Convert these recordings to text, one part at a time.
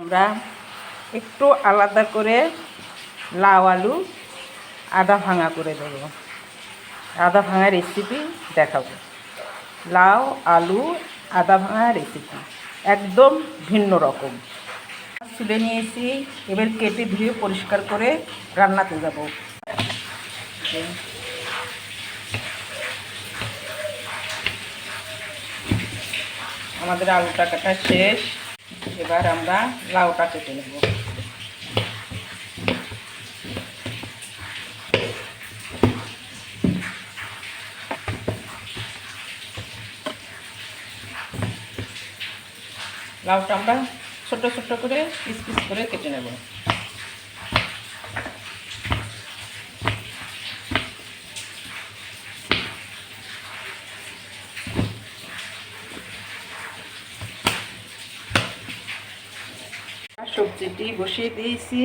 আমরা একটু আলাদা করে লাউ আলু আদা ভাঙা করে দেব। আদা ভাঙা রেসিপি দেখাবো। লাউ আলু আদা ভাঙা রেসিপি একদম ভিন্ন রকম। তুলে নিয়েছি, এবার কেটে ধুয়ে পরিষ্কার করে রান্নাতে যাব। আমাদের আলুটা কাটা শেষ, এবার আমরা লাউটা কেটে নেব। লাউটা আমরা ছোট ছোট করে পিস পিস করে কেটে নেব। সবজিটি বসিয়ে দিয়েছি,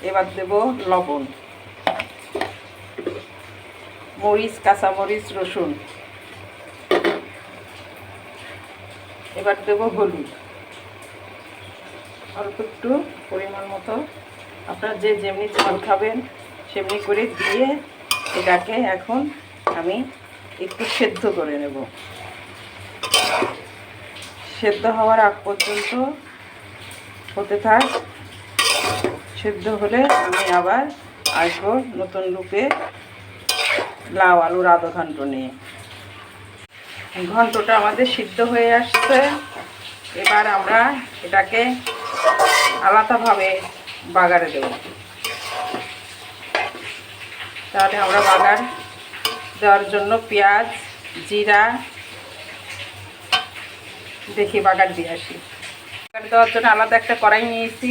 এবার দেব লবণ, মরিচ, কাঁচামরিচ, রসুন। এবার দেব হলুদ, অল্প একটু পরিমাণ মতো, আপনারা যে যেমনি ঝাল খাবেন সেমনি করে দিয়ে এটাকে এখন আমি একটু সেদ্ধ করে নেব। সেদ্ধ হওয়ার আগ পর্যন্ত হতে থাক। সেদ্ধ হলে আমি আবার আসবো নতুন রূপে লাউ আলুর আদা ঘন্ট নিয়ে। ঘন্টটা আমাদের সিদ্ধ হয়ে আসছে, এবার আমরা এটাকে আলাদাভাবে বাগারে দেব। তাহলে আমরা বাগার দেওয়ার জন্য পেঁয়াজ, জিরা, দেখি বাগার দিয়ে আসি। বাগার দেওয়ার জন্য আলাদা একটা কড়াই নিয়েছি,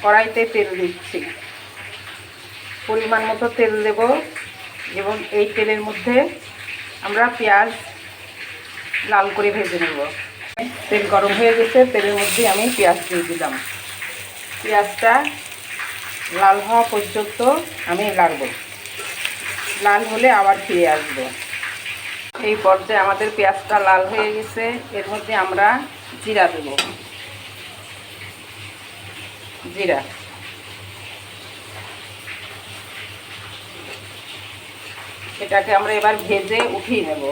কড়াইতে তেল দিচ্ছি। পরিমাণ মতো তেল দেব এবং এই তেলের মধ্যে আমরা পেঁয়াজ লাল করে ভেজে নেব। তেল গরম হয়ে গেছে, তেলের মধ্যে আমি পেঁয়াজ দিয়ে দিলাম। পেঁয়াজটা লাল হওয়া পর্যন্ত আমি লাগবো, লাল হলে আবার ফিরে আসবো। এই পর্যায়ে আমাদের পেঁয়াজটা লাল হয়ে গেছে, এর মধ্যে আমরা জিরা দেব। জিরা, এটাকে আমরা এবার ভেজে উঠিয়ে নেব।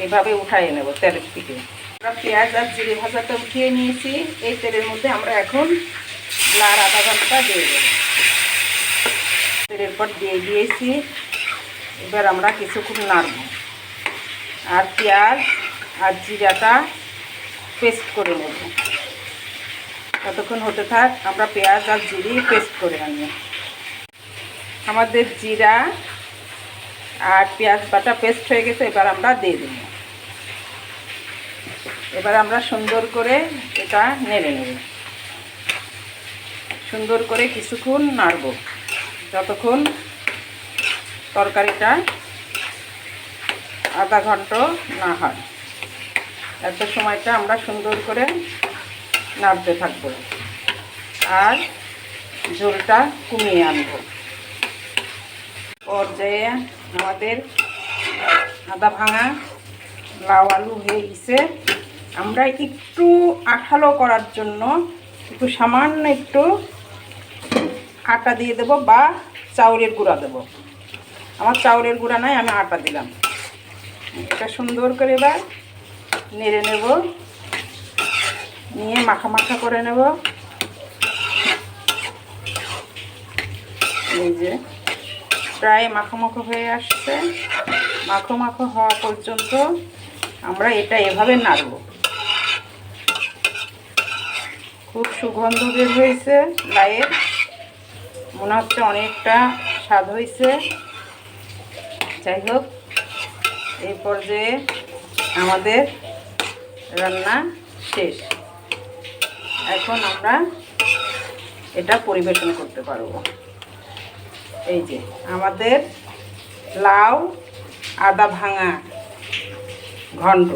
এভাবে উঠাই নেব তেলের থেকে। আমরা পেঁয়াজ আর জিরে ভাজাটা উঠিয়ে নিয়েছি, এই তেলের মধ্যে আমরা এখন লাউ আদা ঘন্টটা দিয়ে দেব। তেলের পর দিয়ে দিয়েছি, এবার আমরা কিছুক্ষণ নাড়ব আর পেঁয়াজ আর জিরাটা পেস্ট করে নেব। ততক্ষণ হতে থাক, আমরা পেঁয়াজ আর জিরে পেস্ট করে আনি। আমাদের জিরা আর পেঁয়াজ বাটা পেস্ট হয়ে গেছে, এবার আমরা দিয়ে দেব। এবার আমরা সুন্দর করে এটা নেড়ে নেব। সুন্দর করে কিছুক্ষণ নাড়ব, যতক্ষণ তরকারিটা আধা ঘন্টা না হয়। এত সময়টা আমরা সুন্দর করে নাড়তে থাকব আর ঝোলটা কমিয়ে আনব। পর্যায়ে আমাদের আদা ভাঙা লাউ আলু হয়ে গেছে। আমরা একটু আঠালো করার জন্য একটু সামান্য একটু আটা দিয়ে দেব বা চাউলের গুঁড়া দেব। আমার চাউলের গুঁড়া নাই, আমি আটা দিলাম। এটা সুন্দর করে এবার নেড়ে নেব, নিয়ে মাখা মাখা করে নেব। এই যে প্রায় মাখো মাখো হয়ে আসছে, মাখো মাখো হওয়া পর্যন্ত আমরা এটা এভাবে নাড়ব। খুব সুগন্ধ বের হয়েছে লাউয়ের, মনে হচ্ছে অনেকটা স্বাদ হয়েছে। যাই হোক, এই পর্যায়ে আমাদের রান্না শেষ। এখন আমরা এটা পরিবেশন করতে পারবো। এই যে আমাদের লাউ আদা ভাঙা ঘন্ট।